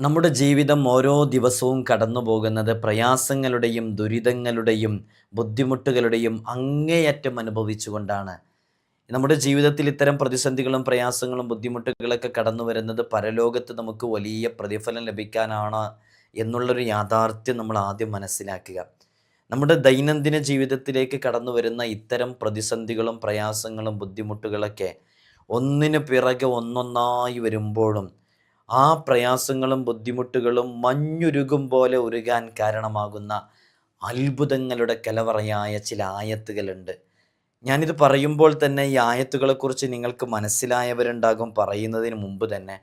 നമ്മുടെ ജീവിതം ഓരോ ദിവസവും കടന്നു പോകുന്നത് പ്രയാസങ്ങളുടെയും ദുരിതങ്ങളുടെയും ബുദ്ധിമുട്ടുകളുടെയും അങ്ങേയറ്റം അനുഭവിച്ചുകൊണ്ടാണ്. നമ്മുടെ ജീവിതത്തിൽ ഇത്തരം പ്രതിസന്ധികളും പ്രയാസങ്ങളും ബുദ്ധിമുട്ടുകളൊക്കെ കടന്നു വരുന്നത് പരലോകത്ത് നമുക്ക് വലിയ പ്രതിഫലം ലഭിക്കാനാണ് എന്നുള്ളൊരു യാഥാർത്ഥ്യം നമ്മൾ ആദ്യം മനസ്സിലാക്കുക. നമ്മുടെ ദൈനംദിന ജീവിതത്തിലേക്ക് കടന്നു വരുന്ന ഇത്തരം പ്രതിസന്ധികളും പ്രയാസങ്ങളും ബുദ്ധിമുട്ടുകളൊക്കെ ഒന്നിനു പിറകെ ഒന്നൊന്നായി വരുമ്പോഴും ആ പ്രയാസങ്ങളും ബുദ്ധിമുട്ടുകളും മഞ്ഞുരുകും പോലെ ഉരുകാൻ കാരണമാകുന്ന അത്ഭുതങ്ങളുടെ കലവറയായ ചില ആയത്തുകളുണ്ട്. ഞാനിത് പറയുമ്പോൾ തന്നെ ഈ ആയത്തുകളെക്കുറിച്ച് നിങ്ങൾക്ക് മനസ്സിലായവരുണ്ടാകും പറയുന്നതിന് മുമ്പ് തന്നെ.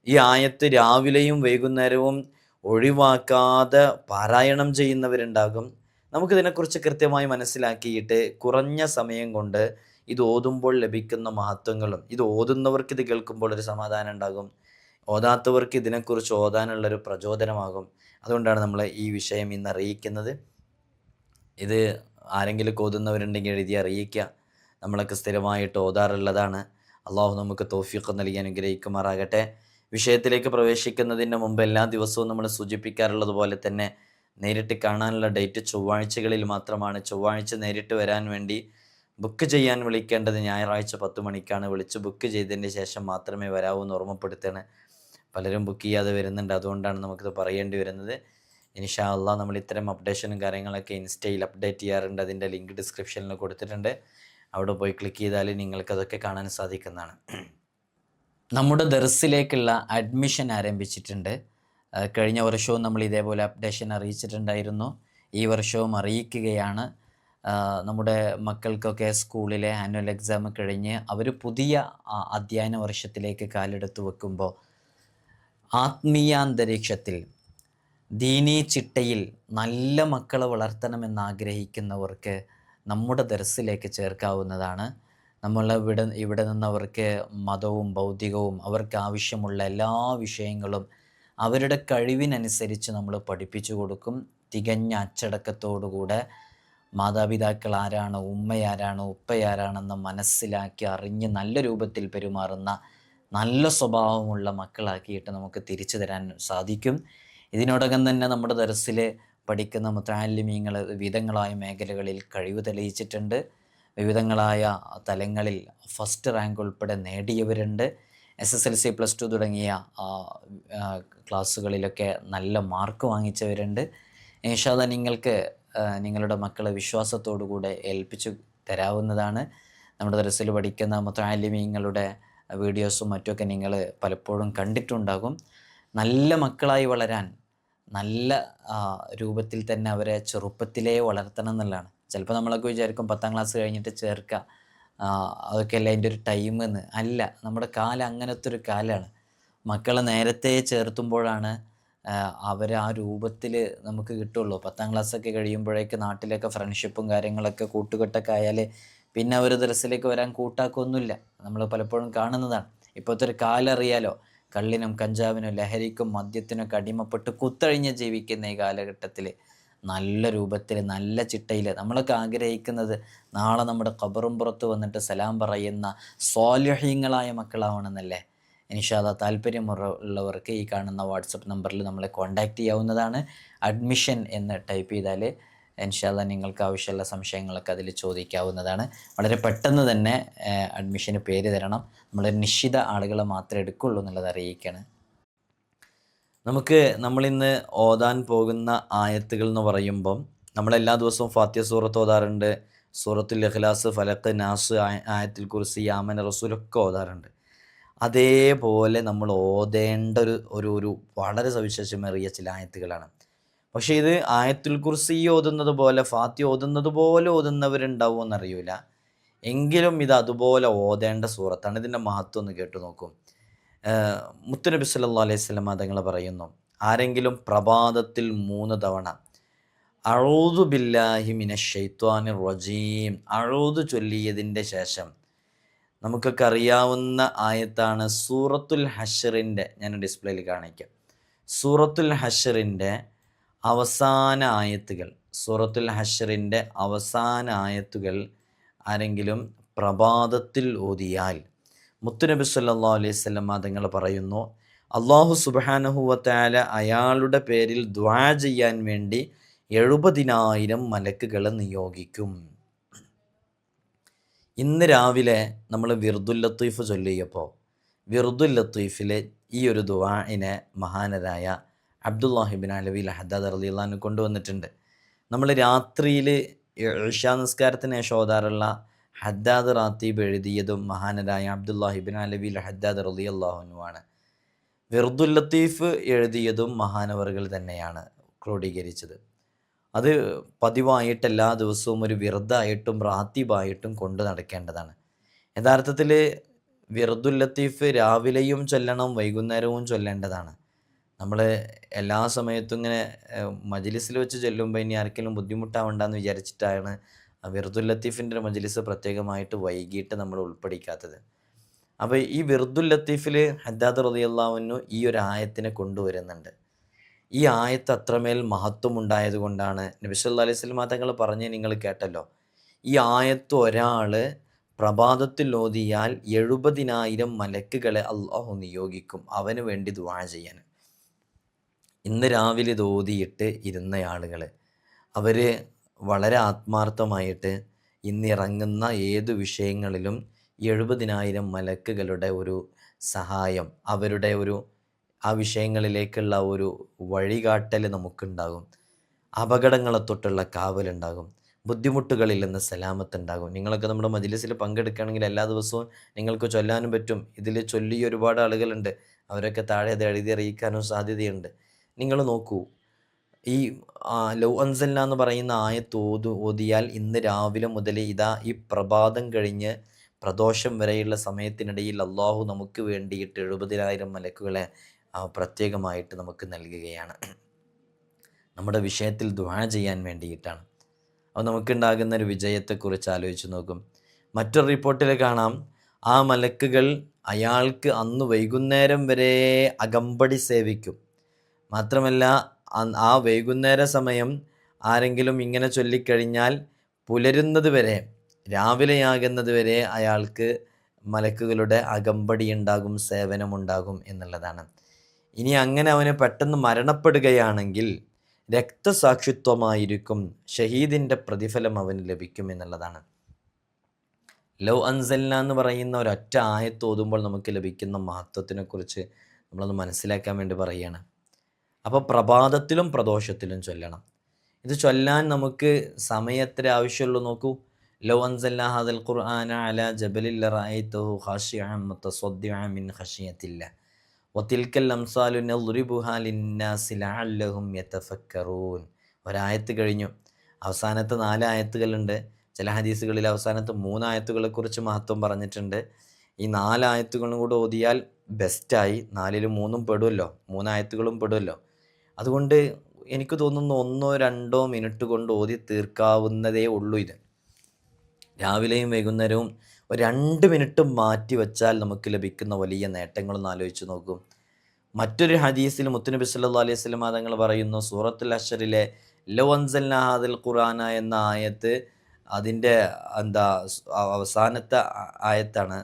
ഈ ആയത്ത് രാവിലെയും വൈകുന്നേരവും ഒഴിവാക്കാതെ പാരായണം ചെയ്യുന്നവരുണ്ടാകും. നമുക്കിതിനെക്കുറിച്ച് കൃത്യമായി മനസ്സിലാക്കിയിട്ട് കുറഞ്ഞ സമയം കൊണ്ട് ഇത് ഓതുമ്പോൾ ലഭിക്കുന്ന മഹത്വങ്ങളും ഇത് ഓതുന്നവർക്ക് ഇത് കേൾക്കുമ്പോൾ ഒരു സമാധാനം ഉണ്ടാകും, ഓതാത്തവർക്ക് ഇതിനെക്കുറിച്ച് ഓതാനുള്ളൊരു പ്രചോദനമാകും. അതുകൊണ്ടാണ് നമ്മൾ ഈ വിഷയം ഇന്ന് അറിയിക്കുന്നത്. ഇത് ആരെങ്കിലും ഓതുന്നവരുണ്ടെങ്കിൽ എഴുതി അറിയിക്കുക. നമ്മളൊക്കെ സ്ഥിരമായിട്ട് ഓതാറുള്ളതാണ്. അള്ളാഹു നമുക്ക് തൗഫീഖ് നൽകി അനുഗ്രഹിക്കുമാറാകട്ടെ. വിഷയത്തിലേക്ക് പ്രവേശിക്കുന്നതിന് മുമ്പ് എല്ലാ ദിവസവും നമ്മൾ സൂചിപ്പിക്കാറുള്ളത് പോലെ തന്നെ നേരിട്ട് കാണാനുള്ള ഡേറ്റ് ചൊവ്വാഴ്ചകളിൽ മാത്രമാണ്. ചൊവ്വാഴ്ച നേരിട്ട് വരാൻ വേണ്ടി ബുക്ക് ചെയ്യാൻ വിളിക്കേണ്ടത് ഞായറാഴ്ച 10 മണിക്കാണ്. വിളിച്ച് ബുക്ക് ചെയ്തതിന് ശേഷം മാത്രമേ വരാവൂ എന്ന് ഓർമ്മപ്പെടുത്താണ്. പലരും ബുക്ക് ചെയ്യാതെ വരുന്നുണ്ട്, അതുകൊണ്ടാണ് നമുക്കിത് പറയേണ്ടി വരുന്നത്. ഇൻഷാ അള്ളാഹ് നമ്മൾ ഇത്തരം അപ്ഡേഷനും കാര്യങ്ങളൊക്കെ ഇൻസ്റ്റയിൽ അപ്ഡേറ്റ് ചെയ്യാറുണ്ട്. അതിൻ്റെ ലിങ്ക് ഡിസ്ക്രിപ്ഷനിൽ കൊടുത്തിട്ടുണ്ട്. അവിടെ പോയി ക്ലിക്ക് ചെയ്താൽ നിങ്ങൾക്കതൊക്കെ കാണാൻ സാധിക്കുന്നതാണ്. നമ്മുടെ ദർസിലേക്കുള്ള അഡ്മിഷൻ ആരംഭിച്ചിട്ടുണ്ട്. കഴിഞ്ഞ വർഷവും നമ്മൾ ഇതേപോലെ അപ്ഡേഷൻ അറിയിച്ചിട്ടുണ്ടായിരുന്നു. ഈ വർഷവും അറിയിക്കുകയാണ്. നമ്മുടെ മക്കൾക്കൊക്കെ സ്കൂളിലെ ആനുവൽ എക്സാം കഴിഞ്ഞ് അവർ പുതിയ അധ്യയന വർഷത്തിലേക്ക് കാലെടുത്ത് വെക്കുമ്പോൾ ആത്മീയാന്തരീക്ഷത്തിൽ ദീനീ ചിട്ടയിൽ നല്ല മക്കളെ വളർത്തണമെന്നാഗ്രഹിക്കുന്നവർക്ക് നമ്മുടെ ദർസിലേക്ക് ചേർക്കാവുന്നതാണ്. നമ്മൾ ഇവിടെ നിന്നവർക്ക് മതവും ഭൗതികവും അവർക്ക് ആവശ്യമുള്ള എല്ലാ വിഷയങ്ങളും അവരുടെ കഴിവിനനുസരിച്ച് നമ്മൾ പഠിപ്പിച്ചു കൊടുക്കും. തികഞ്ഞ അച്ചടക്കത്തോടുകൂടെ മാതാപിതാക്കൾ ആരാണ്, ഉമ്മയാരാണ്, ഉപ്പയാരാണെന്ന് മനസ്സിലാക്കി അറിഞ്ഞ് നല്ല രൂപത്തിൽ പെരുമാറുന്ന നല്ല സ്വഭാവമുള്ള മക്കളാക്കിയിട്ട് നമുക്ക് തിരിച്ചു തരാൻ സാധിക്കും. ഇതിനോടകം തന്നെ നമ്മുടെ ദർസിൽ പഠിക്കുന്ന മുത്തഅല്ലിമീങ്ങൾ വിവിധങ്ങളായ മേഖലകളിൽ കഴിവ് തെളിയിച്ചിട്ടുണ്ട്. വിവിധങ്ങളായ തലങ്ങളിൽ ഫസ്റ്റ് റാങ്ക് ഉൾപ്പെടെ നേടിയവരുണ്ട്. SSLC +2 തുടങ്ങിയ ക്ലാസ്സുകളിലൊക്കെ നല്ല മാർക്ക് വാങ്ങിച്ചവരുണ്ട്. ഇൻഷാ അല്ലാഹ് നിങ്ങൾക്ക് നിങ്ങളുടെ മക്കളെ വിശ്വാസത്തോടുകൂടെ ഏൽപ്പിച്ചു തരാവുന്നതാണ്. നമ്മുടെ ദർസിൽ പഠിക്കുന്ന മുത്തഅല്ലിമീങ്ങളുടെ വീഡിയോസും മറ്റുമൊക്കെ നിങ്ങൾ പലപ്പോഴും കണ്ടിട്ടുണ്ടാകും. നല്ല മക്കളായി വളരാൻ നല്ല രൂപത്തിൽ തന്നെ അവരെ ചെറുപ്പത്തിലേ വളർത്തണം എന്നുള്ളതാണ്. ചിലപ്പോൾ നമ്മളൊക്കെ വിചാരിക്കും 10ാം ക്ലാസ് കഴിഞ്ഞിട്ട് ചേർക്കുക, അതൊക്കെ അല്ല അതിൻ്റെ ഒരു ടൈം എന്ന്. അല്ല, നമ്മുടെ കാലം അങ്ങനത്തെ ഒരു കാലമാണ്. മക്കളെ നേരത്തെ ചേർത്തുമ്പോഴാണ് അവർ ആ രൂപത്തിൽ നമുക്ക് കിട്ടുള്ളൂ. 10ാം ക്ലാസ്സൊക്കെ കഴിയുമ്പോഴേക്ക് നാട്ടിലൊക്കെ ഫ്രണ്ട്ഷിപ്പും കാര്യങ്ങളൊക്കെ കൂട്ടുകെട്ടൊക്കെ ആയാൽ പിന്നെ അവർ ദർസിലേക്ക് വരാൻ കൂട്ടാക്കൊന്നുമില്ല. നമ്മൾ പലപ്പോഴും കാണുന്നതാണ്. ഇപ്പോഴത്തെ ഒരു കാലം അറിയാലോ, കള്ളിനും കഞ്ചാവിനും ലഹരിക്കും മദ്യത്തിനൊക്കെ അടിമപ്പെട്ട് കുത്തഴിഞ്ഞ് ജീവിക്കുന്ന ഈ കാലഘട്ടത്തിൽ നല്ല രൂപത്തിൽ നല്ല ചിട്ടയിൽ നമ്മളൊക്കെ ആഗ്രഹിക്കുന്നത് നാളെ നമ്മുടെ ഖബറും പുറത്ത് വന്നിട്ട് സലാം പറയുന്ന സ്വാലിഹീങ്ങളായ മക്കളാവണമെന്നല്ലേ. ഇൻഷാ അല്ലാഹ് താല്പര്യമുള്ളവർക്ക് ഈ കാണുന്ന വാട്സപ്പ് നമ്പറിൽ നമ്മളെ കോൺടാക്റ്റ് ചെയ്യാവുന്നതാണ്. അഡ്മിഷൻ എന്ന് ടൈപ്പ് ചെയ്താൽ ഇൻഷാ അല്ലാഹ് നിങ്ങൾക്ക് ആവശ്യമുള്ള സംശയങ്ങളൊക്കെ അതിൽ ചോദിക്കാവുന്നതാണ്. വളരെ പെട്ടെന്ന് തന്നെ അഡ്മിഷന് പേര് തരണം. നമ്മൾ നിശ്ചിത ആളുകളെ മാത്രമേ എടുക്കുള്ളൂ എന്നുള്ളത് അറിയിക്കുകയാണ്. നമ്മളിന്ന് ഓതാൻ പോകുന്ന ആയത്തുകൾ എന്ന് പറയുമ്പം നമ്മളെല്ലാ ദിവസവും ഫാത്തിഹ സൂറത്ത് ഓതാറുണ്ട്. സൂറത്തുൽ ഇഖ്ലാസ്, ഫലഖ്, നാസ്, ആയത്തുൽ കുർസി, ആമന റസൂലൊക്കെ ഓതാറുണ്ട്. അതേപോലെ നമ്മൾ ഓതേണ്ട ഒരു വളരെ സവിശേഷമേറിയ ചില ആയത്തുകളാണ്. പക്ഷേ ഇത് ആയത്തുൽ കുർസി ഓതുന്നത് പോലെ ഫാത്തിഹ ഓതുന്നത് പോലെ ഓതുന്നവരുണ്ടാവുമെന്നറിയില്ല. എങ്കിലും ഇത് അതുപോലെ ഓതേണ്ട സൂറത്താണ്. ഇതിൻ്റെ മഹത്വം ഒന്ന് കേട്ടു നോക്കും. മുത്തുനബി സല്ലല്ലാഹു അലൈഹി വസല്ലം തങ്ങൾ പറയുന്നു, ആരെങ്കിലും പ്രഭാതത്തിൽ 3 തവണ അഊദു ബില്ലാഹി മിനശ് ശൈത്വാനിർ റജീം അഊദു ചൊല്ലിയതിൻ്റെ ശേഷം, നമുക്കൊക്കെ അറിയാവുന്ന ആയത്താണ് സൂറത്തുൽ ഹശ്റിൻ്റെ, ഞാൻ ഡിസ്പ്ലേയിൽ കാണിക്കാം, സൂറത്തുൽ ഹശ്റിൻ്റെ അവസാന ആയത്തുകൾ, സൂറത്തുൽ ഹശ്റിൻ്റെ അവസാന ആയത്തുകൾ ആരെങ്കിലും പ്രഭാതത്തിൽ ഓതിയാൽ മുത്തുനബി സല്ലല്ലാഹു അലൈഹി വസല്ലം തങ്ങൾ പറയുന്നു, അള്ളാഹു സുബ്ഹാനഹു വ തആല അയാളുടെ പേരിൽ ദുആ ചെയ്യാൻ വേണ്ടി 70,000 മലക്കുകളെ നിയോഗിക്കും. ഇന്ന് രാവിലെ നമ്മൾ വിർദുൽ ലത്തീഫ് ചൊല്ലിയപ്പോൾ വിർദുൽ ലത്തീഫിലെ ഈ ഒരു ദുആഇനെ മഹാനരായ അബ്ദുല്ലാഹിബിൻ അലവി ഹദ്ദാദ് റളിയല്ലാഹു അൻഹു കൊണ്ടുവന്നിട്ടുണ്ട്. നമ്മൾ രാത്രിയിൽ ഇശാ നിസ്കാരത്തിന് ശേഷം ഓതാറുള്ള ഹദ്ദാദ് റാത്തീബ് എഴുതിയതും മഹാനരായ അബ്ദുല്ലാഹിബിൻ അലവി ഹദ്ദാദ് റളിയല്ലാഹു അൻഹു ആണ്. വിർദുൽ ലത്തീഫ് എഴുതിയതും മഹാനവറുകൾ തന്നെയാണ് ക്രോഡീകരിച്ചത്. അത് പതിവായിട്ട് എല്ലാ ദിവസവും ഒരു വിർദായിട്ടും റാത്തീബായിട്ടും കൊണ്ട് നടക്കേണ്ടതാണ്. യഥാർത്ഥത്തിൽ വിർദുൽ ലത്തീഫ് രാവിലെയും ചൊല്ലണം, വൈകുന്നേരവും ചൊല്ലേണ്ടതാണ്. നമ്മൾ എല്ലാ സമയത്തും ഇങ്ങനെ മജ്ലിസിൽ വെച്ച് ചൊല്ലുമ്പോൾ ഇനി ആർക്കെങ്കിലും ബുദ്ധിമുട്ടാവണ്ടെന്ന് വിചാരിച്ചിട്ടാണ് വിർദുൽ ലത്തീഫിൻ്റെ മജ്ലിസ് പ്രത്യേകമായിട്ട് വൈകിട്ട് നമ്മൾ ഉൾപ്പെടുത്താത്തത്. അപ്പോൾ ഈ വിർദുൽ ലത്തീഫിൽ ഹദ്ദാദ് റളിയല്ലാഹു അൻഹു ഈ ഒരു ആയത്തിനെ കൊണ്ടുവരുന്നുണ്ട്. ഈ ആയത്ത് അത്രമേൽ മഹത്വം ഉണ്ടായത് കൊണ്ടാണ് നബി സല്ലല്ലാഹു അലൈഹി വസല്ലം തങ്ങൾ പറഞ്ഞ് നിങ്ങൾ കേട്ടല്ലോ, ഈ ആയത്ത് ഒരാൾ പ്രഭാതത്തിൽ ഓതിയാൽ 70,000 മലക്കുകളെ അള്ളാഹു നിയോഗിക്കും അവന് വേണ്ടി ദുആ ചെയ്യാൻ. ഇന്ന് രാവിലെ ഇത് ഓതിയിട്ട് ഇരുന്ന ആളുകൾ അവർ വളരെ ആത്മാർത്ഥമായിട്ട് ഇന്നിറങ്ങുന്ന ഏത് വിഷയങ്ങളിലും 70,000 മലക്കുകളുടെ ഒരു സഹായം, അവരുടെ ഒരു ആ വിഷയങ്ങളിലേക്കുള്ള ഒരു വഴികാട്ടൽ നമുക്കുണ്ടാകും. അപകടങ്ങളെ തൊട്ടുള്ള കാവലുണ്ടാകും. ബുദ്ധിമുട്ടുകളിൽ നിന്ന് സലാമത്തുണ്ടാകും. നിങ്ങളൊക്കെ നമ്മുടെ മജ്ലിസിൽ പങ്കെടുക്കുകയാണെങ്കിൽ എല്ലാ ദിവസവും നിങ്ങൾക്ക് ചൊല്ലാനും പറ്റും. ഇതിൽ ചൊല്ലി ഒരുപാട് ആളുകളുണ്ട്. അവരൊക്കെ താഴെ അത് എഴുതി അറിയിക്കാനും സാധ്യതയുണ്ട്. നിങ്ങൾ നോക്കൂ, ഈ ലൗ അൻസൽന എന്ന് പറയുന്ന ആയത്ത് ഓതിയാൽ ഇന്ന് രാവിലെ മുതൽ ഇതാ ഈ പ്രഭാതം കഴിഞ്ഞ് പ്രദോഷം വരെയുള്ള സമയത്തിനിടയിൽ അള്ളാഹു നമുക്ക് വേണ്ടിയിട്ട് 70,000 മലക്കുകളെ പ്രത്യേകമായിട്ട് നമുക്ക് നൽകുകയാണ്. നമ്മുടെ വിഷയത്തിൽ ദുആ ചെയ്യാൻ വേണ്ടിയിട്ടാണ്. അപ്പോൾ നമുക്കുണ്ടാകുന്ന ഒരു വിജയത്തെക്കുറിച്ച് ആലോചിച്ച് നോക്കും. മറ്റൊരു റിപ്പോർട്ടിൽ കാണാം, ആ മലക്കുകൾ അയാൾക്ക് അന്ന് വൈകുന്നേരം വരെ അകമ്പടി സേവിക്കും. മാത്രമല്ല ആ വൈകുന്നേര സമയം ആരെങ്കിലും ഇങ്ങനെ ചൊല്ലിക്കഴിഞ്ഞാൽ പുലരുന്നത് വരെ, രാവിലെയാകുന്നത് വരെ അയാൾക്ക് മലക്കുകളുടെ അകമ്പടി ഉണ്ടാകും, സേവനമുണ്ടാകും എന്നുള്ളതാണ്. ഇനി അങ്ങനെ അവന് പെട്ടെന്ന് മരണപ്പെടുകയാണെങ്കിൽ രക്തസാക്ഷിത്വമായിരിക്കും, ഷഹീദിൻ്റെ പ്രതിഫലം അവന് ലഭിക്കും എന്നുള്ളതാണ്. ലൗ അൻസൽന എന്ന് പറയുന്ന ഒരൊറ്റ ആയത്ത് ഓതുമ്പോൾ നമുക്ക് ലഭിക്കുന്ന മഹത്വത്തിനെക്കുറിച്ച് നമ്മളൊന്ന് മനസ്സിലാക്കാൻ വേണ്ടി പറയുകയാണ്. അപ്പോൾ പ്രഭാതത്തിലും പ്രദോഷത്തിലും ചൊല്ലണം. ഇത് ചൊല്ലാൻ നമുക്ക് സമയത്തിന് ആവശ്യമുള്ളൂ. നോക്കൂ, ലൗ അൻസൽന ഹാദൽ ഖുർആന അലാ ജബലിൻ ലറഅയ്തഹു ഖാശിഅൻ മുതസദ്ദിഅൻ മിൻ ഖശിയത്തില്ലാഹ് വതിൽക്കൽ അംസാലു നദ്രിബുഹാ ലിന്നാസി ലഅല്ലഹും യതഫക്കറൂൻ. ഒരായത്ത് കഴിഞ്ഞു, അവസാനത്തെ 4 ആയത്തുകളുണ്ട്. ചില ഹദീസുകളിൽ അവസാനത്തെ 3 ആയത്തുകളെക്കുറിച്ച് മഹത്വം പറഞ്ഞിട്ടുണ്ട്. ഈ 4 ആയത്തുകളും കൂടെ ഓതിയാൽ ബെസ്റ്റായി. 4ൽ 3 പെടുമല്ലോ, 3 ആയത്തുകളും പെടുമല്ലോ. അതുകൊണ്ട് എനിക്ക് തോന്നുന്നു 1-2 മിനിറ്റ് കൊണ്ട് ഓതി തീർക്കാവുന്നതേ ഉള്ളൂ. ഇത് രാവിലെയും വൈകുന്നേരവും ഒരു 2 മിനിറ്റ് മാറ്റി വെച്ചാൽ നമുക്ക് ലഭിക്കുന്ന വലിയ നേട്ടങ്ങളൊന്ന് ആലോചിച്ച് നോക്കും. മറ്റൊരു ഹദീസിൽ മുത്തുനബി സല്ലല്ലാഹു അലൈഹി വസല്ലം തങ്ങൾ പറയുന്നു, സൂറത്തുൽ അശ്റിലെ ലൗ അൻസൽനാ ഹാദൽ ഖുർആന എന്ന ആയത്ത് അതിൻ്റെ അവസാനത്തെ ആയത്താണ്.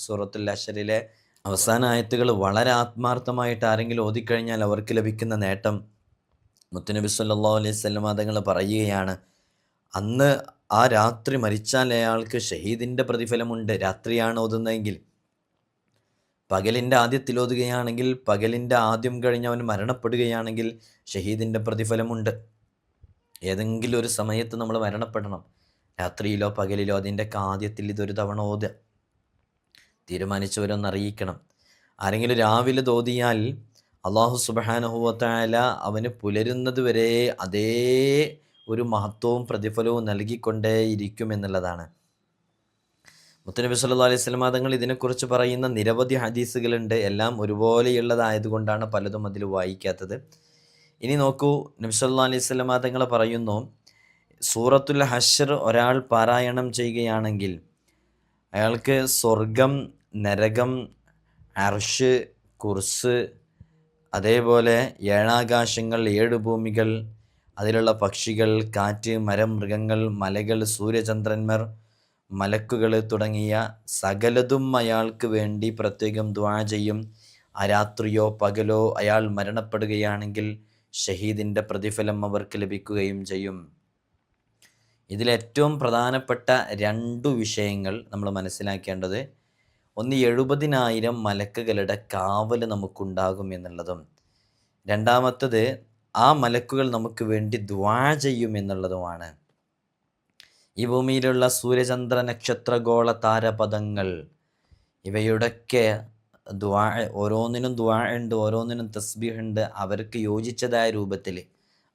സൂറത്തുൽ അശ്റിലെ അവസാന ആയത്തുകൾ വളരെ ആത്മാർത്ഥമായിട്ട് ആരെങ്കിലും ഓതിക്കഴിഞ്ഞാൽ അവർക്ക് ലഭിക്കുന്ന നേട്ടം മുത്തുനബി സല്ലല്ലാഹു അലൈഹി വസല്ലം തങ്ങൾ പറയുകയാണ്, അന്ന് ആ രാത്രി മരിച്ചാൽ അയാൾക്ക് ഷഹീദിൻ്റെ പ്രതിഫലമുണ്ട്. രാത്രിയാണ് ഓതുന്നതെങ്കിൽ. പകലിൻ്റെ ആദ്യത്തിൽ ഓതുകയാണെങ്കിൽ, പകലിൻ്റെ ആദ്യം കഴിഞ്ഞ് അവൻ മരണപ്പെടുകയാണെങ്കിൽ ഷഹീദിൻ്റെ പ്രതിഫലമുണ്ട്. ഏതെങ്കിലും ഒരു സമയത്ത് നമ്മൾ മരണപ്പെടണം, രാത്രിയിലോ പകലിലോ. അതിൻ്റെ ആദ്യത്തിൽ ഇതൊരു തവണ ഓതുക, തീരുമാനിച്ചവരൊന്ന് അറിയിക്കണം. ആരെങ്കിലും രാവിലെ ഓതിയാൽ അള്ളാഹു സുബ്ഹാനഹു വ തആല അവന് പുലരുന്നത് വരെ അതേ ഒരു മഹത്വവും പ്രതിഫലവും നൽകിക്കൊണ്ടേയിരിക്കും എന്നുള്ളതാണ്. മുത്തുനബി സല്ലല്ലാഹു അലൈഹി വസല്ലം തങ്ങൾ ഇതിനെക്കുറിച്ച് പറയുന്ന നിരവധി ഹദീസുകളുണ്ട്. എല്ലാം ഒരുപോലെയുള്ളതായതുകൊണ്ടാണ് പലതും അതിൽ വായിക്കാത്തത്. ഇനി നോക്കൂ, നബി സല്ലല്ലാഹു അലൈഹി വസല്ലം തങ്ങൾ പറയുന്നു, സൂറത്തുൽ ഹശ്ർ ഒരാൾ പാരായണം ചെയ്യുകയാണെങ്കിൽ അയാൾക്ക് സ്വർഗം, നരകം, അർശ്, കുർസ്, അതേപോലെ 7 ആകാശങ്ങൾ, 7 ഭൂമികൾ, അതിലുള്ള പക്ഷികൾ, കാറ്റ്, മരം, മൃഗങ്ങൾ, മലകൾ, സൂര്യചന്ദ്രന്മാർ, മലക്കുകൾ തുടങ്ങിയ സകലതും അയാൾക്ക് വേണ്ടി പ്രത്യേകം ദുആ ചെയ്യും. ആ രാത്രിയോ പകലോ അയാൾ മരണപ്പെടുകയാണെങ്കിൽ ഷഹീദിൻ്റെ പ്രതിഫലം അവർക്ക് ലഭിക്കുകയും ചെയ്യും. ഇതിലേറ്റവും പ്രധാനപ്പെട്ട 2 വിഷയങ്ങൾ നമ്മൾ മനസ്സിലാക്കേണ്ടത്, ഒന്ന് 70,000 മലക്കുകളുടെ കാവൽ നമുക്കുണ്ടാകും എന്നുള്ളതും, രണ്ടാമത്തത് ആ മലക്കുകൾ നമുക്ക് വേണ്ടി ദുആ ചെയ്യും എന്നുള്ളതുമാണ്. ഈ ഭൂമിയിലുള്ള സൂര്യചന്ദ്ര നക്ഷത്രഗോള താരപദങ്ങൾ ഇവയുടെയൊക്കെ ദുആ, ഓരോന്നിനും ദുആ ഉണ്ട്, ഓരോന്നിനും തസ്ബീഹ് ഉണ്ട്. അവർക്ക് യോജിച്ചതായ രൂപത്തിൽ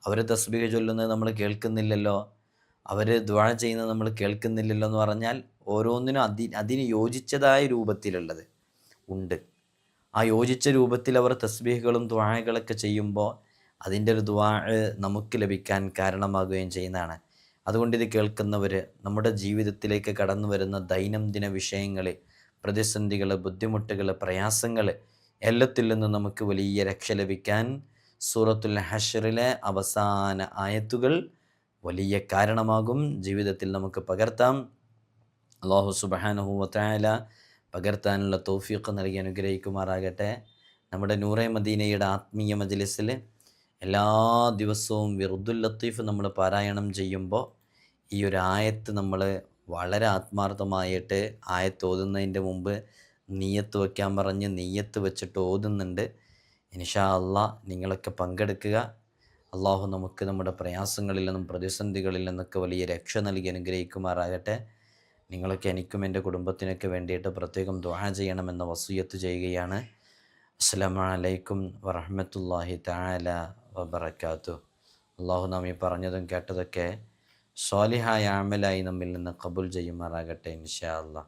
അവർ തസ്ബീഹ് ചൊല്ലുന്നത് നമ്മൾ കേൾക്കുന്നില്ലല്ലോ, അവർ ദുആ ചെയ്യുന്നത് നമ്മൾ കേൾക്കുന്നില്ലല്ലോ എന്ന് പറഞ്ഞാൽ ഓരോന്നിനും അതിന് യോജിച്ചതായ രൂപത്തിലുള്ളത് ഉണ്ട്. ആ യോജിച്ച രൂപത്തിൽ അവർ തസ്ബീഹുകളും ദുആകളൊക്കെ ചെയ്യുമ്പോൾ അതിൻ്റെ ഒരു ദുആ നമുക്ക് ലഭിക്കാൻ കാരണമാകുകയും ചെയ്യുന്നതാണ്. അതുകൊണ്ട് ഇത് കേൾക്കുന്നവർ നമ്മുടെ ജീവിതത്തിലേക്ക് കടന്നു വരുന്ന ദൈനംദിന വിഷയങ്ങൾ, പ്രതിസന്ധികൾ, ബുദ്ധിമുട്ടുകൾ, പ്രയാസങ്ങൾ എല്ലാത്തിൽ നിന്നും നമുക്ക് വലിയ രക്ഷ ലഭിക്കാൻ സൂറത്തുൽ ഹശ്റിലെ അവസാന ആയത്തുകൾ വലിയ കാരണമാകും. ജീവിതത്തിൽ നമുക്ക് പകർത്താം. അല്ലാഹു സുബ്ഹാനഹു വ തആല പകർത്താനുള്ള തൗഫീഖ് നൽകി അനുഗ്രഹിക്കുമാറാകട്ടെ. നമ്മുടെ നൂറെ മദീനയുടെ ആത്മീയ മജ്ലിസിൽ എല്ലാ ദിവസവും വിർദുൽ ലത്തീഫ് നമ്മൾ പാരായണം ചെയ്യുമ്പോൾ ഈ ഒരു ആയത്ത് നമ്മൾ വളരെ ആത്മാർത്ഥമായിട്ട് ആയത്ത് ഓതുന്നതിൻ്റെ മുമ്പ് നിയ്യത്ത് വയ്ക്കാൻ പറഞ്ഞ് നിയ്യത്ത് വെച്ചിട്ട് ഓതുന്നുണ്ട്. ഇൻഷാ അല്ലാഹ് നിങ്ങളൊക്കെ പങ്കെടുക്കുക. അള്ളാഹു നമുക്ക് നമ്മുടെ പ്രയാസങ്ങളിൽ നിന്നും പ്രതിസന്ധികളിൽ നിന്നൊക്കെ വലിയ രക്ഷ നൽകി അനുഗ്രഹിക്കുമാറാകട്ടെ. നിങ്ങളൊക്കെ എനിക്കും എൻ്റെ കുടുംബത്തിനൊക്കെ വേണ്ടിയിട്ട് പ്രത്യേകം ദുആ ചെയ്യണമെന്ന വസിയത്ത് ചെയ്യുകയാണ്. അസ്സലാമു അലൈക്കും വറഹ്മത്തുള്ളാഹി തആല വബറകാതുഹു. അള്ളാഹു നാം ഈ പറഞ്ഞതും കേട്ടതൊക്കെ സ്വാലിഹായ അമലായി നമ്മിൽ നിന്ന് ഖബൂൽ ചെയ്യുമാറാകട്ടെ ഇൻഷാ അല്ലാഹ്.